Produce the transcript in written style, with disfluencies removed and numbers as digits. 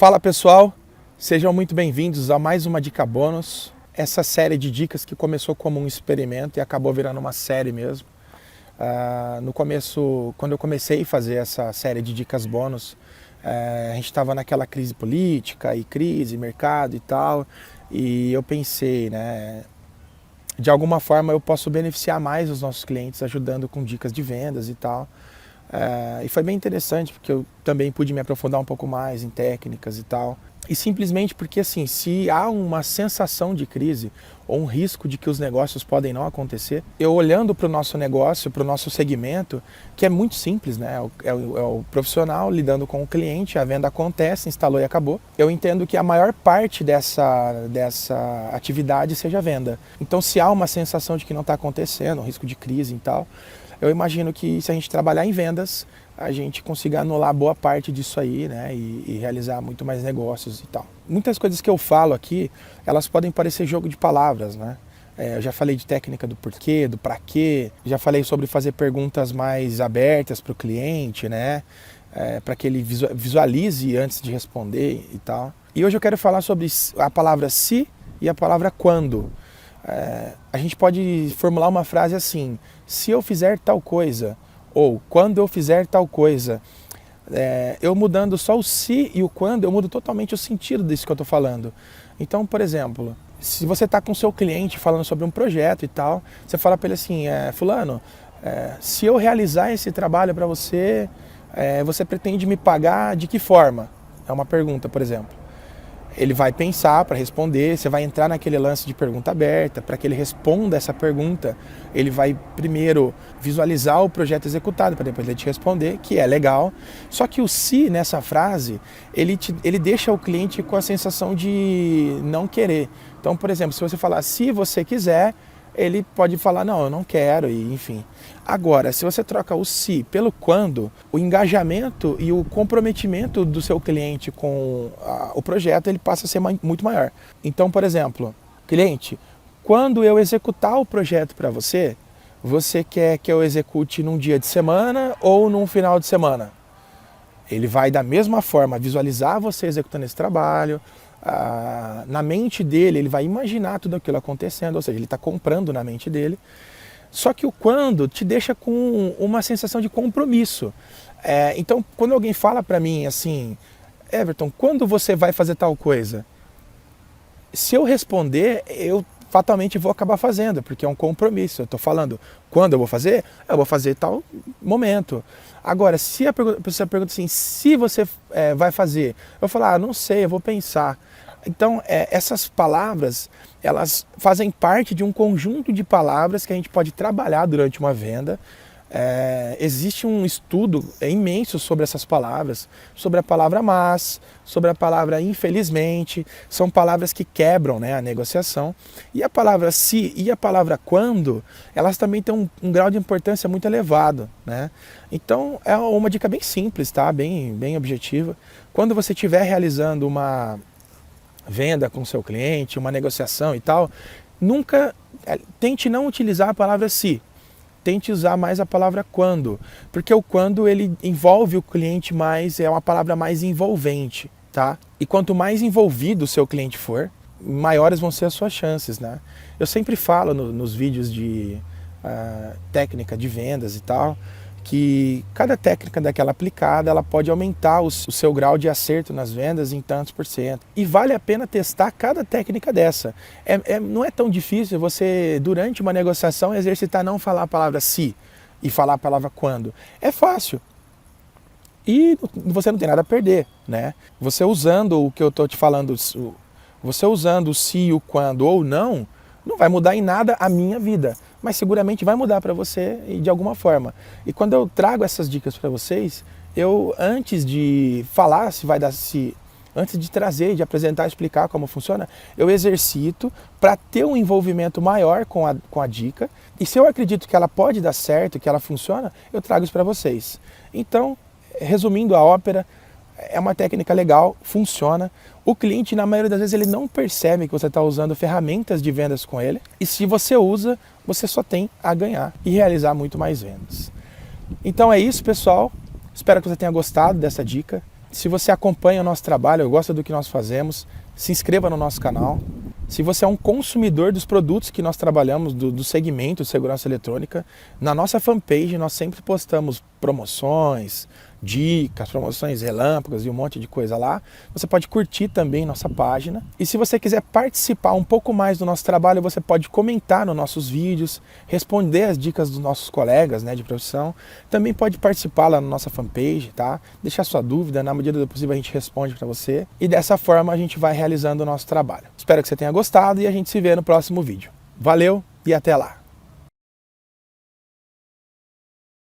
Fala pessoal, sejam muito bem-vindos a mais uma dica bônus. Essa série de dicas que começou como um experimento e acabou virando uma série mesmo. No começo, quando eu comecei a fazer essa série de dicas bônus, a gente estava naquela crise política e crise, mercado e tal, e eu pensei, né, de alguma forma eu posso beneficiar mais os nossos clientes ajudando com dicas de vendas e tal. E foi bem interessante porque eu também pude me aprofundar um pouco mais em técnicas e tal. E simplesmente porque assim, se há uma sensação de crise ou um risco de que os negócios podem não acontecer, eu olhando para o nosso negócio, para o nosso segmento, que é muito simples, né? É o profissional lidando com o cliente, a venda acontece, instalou e acabou. Eu entendo que a maior parte dessa atividade seja a venda. Então se há uma sensação de que não está acontecendo, um risco de crise e tal, eu imagino que se a gente trabalhar em vendas, a gente consiga anular boa parte disso aí, né, e realizar muito mais negócios e tal. Muitas coisas que eu falo aqui, elas podem parecer jogo de palavras, né? Eu já falei de técnica do porquê, do pra quê, já falei sobre fazer perguntas mais abertas para o cliente, né, para que ele visualize antes de responder e tal. E hoje eu quero falar sobre a palavra se e a palavra quando. A gente pode formular uma frase assim: se eu fizer tal coisa, ou quando eu fizer tal coisa. Eu mudando só o se e o quando, eu mudo totalmente o sentido disso que eu estou falando. Então, por exemplo, se você está com o seu cliente falando sobre um projeto e tal, você fala para ele assim: fulano, se eu realizar esse trabalho para você, você pretende me pagar de que forma? É uma pergunta, por exemplo. Ele vai pensar para responder, você vai entrar naquele lance de pergunta aberta, para que ele responda essa pergunta, ele vai primeiro visualizar o projeto executado, para depois ele te responder, que é legal. Só que o se nessa frase, ele deixa o cliente com a sensação de não querer. Então, por exemplo, se você falar se você quiser, ele pode falar não, eu não quero, e enfim. Agora, se você troca o se pelo quando, o engajamento e o comprometimento do seu cliente com o projeto, ele passa a ser muito maior. Então, por exemplo, cliente, quando eu executar o projeto para você, você quer que eu execute num dia de semana ou num final de semana? Ele vai da mesma forma visualizar você executando esse trabalho. Na mente dele, ele vai imaginar tudo aquilo acontecendo, ou seja, ele está comprando na mente dele. Só que o quando te deixa com uma sensação de compromisso. Então, quando alguém fala para mim assim: Everton, quando você vai fazer tal coisa? Se eu responder, eu fatalmente vou acabar fazendo, porque é um compromisso. Eu estou falando quando eu vou fazer tal momento. Agora, se a pessoa pergunta assim: se você vai fazer? Eu vou falar: não sei, eu vou pensar. Então, essas palavras, elas fazem parte de um conjunto de palavras que a gente pode trabalhar durante uma venda. Existe um estudo imenso sobre essas palavras, sobre a palavra mas, sobre a palavra infelizmente. São palavras que quebram, né, a negociação. E a palavra se e a palavra quando, elas também têm um grau de importância muito elevado, né? Então é uma dica bem simples, tá? Bem objetiva. Quando você estiver realizando uma venda com o seu cliente, uma negociação e tal, nunca tente não utilizar a palavra se. Tente usar mais a palavra quando, porque o quando ele envolve o cliente mais, é uma palavra mais envolvente, tá? E quanto mais envolvido o seu cliente for, maiores vão ser as suas chances, né? Eu sempre falo nos vídeos de técnica de vendas e tal, que cada técnica daquela aplicada, ela pode aumentar o seu grau de acerto nas vendas em tantos por cento. E vale a pena testar cada técnica dessa. Não é tão difícil você, durante uma negociação, exercitar não falar a palavra se e falar a palavra quando. É fácil. E você não tem nada a perder, né? Você usando o que eu estou te falando, você usando o se, o quando ou não vai mudar em nada a minha vida, mas seguramente vai mudar para você de alguma forma. E quando eu trago essas dicas para vocês, eu, antes de falar antes de trazer, de apresentar, explicar como funciona, eu exercito para ter um envolvimento maior com a dica. E se eu acredito que ela pode dar certo, que ela funciona, eu trago isso para vocês. Então, resumindo a ópera, é uma técnica legal, funciona. O cliente, na maioria das vezes, ele não percebe que você está usando ferramentas de vendas com ele. E se você usa, você só tem a ganhar e realizar muito mais vendas. Então é isso, pessoal. Espero que você tenha gostado dessa dica. Se você acompanha o nosso trabalho, gosta do que nós fazemos, se inscreva no nosso canal. Se você é um consumidor dos produtos que nós trabalhamos, do segmento de segurança eletrônica, na nossa fanpage nós sempre postamos promoções, dicas, promoções relâmpagos e um monte de coisa lá. Você pode curtir também nossa página. E se você quiser participar um pouco mais do nosso trabalho, você pode comentar nos nossos vídeos, responder as dicas dos nossos colegas, né, de profissão. Também pode participar lá na nossa fanpage, tá? Deixar sua dúvida, na medida do possível a gente responde para você. E dessa forma a gente vai realizando o nosso trabalho. Espero que você tenha gostado e a gente se vê no próximo vídeo. Valeu e até lá!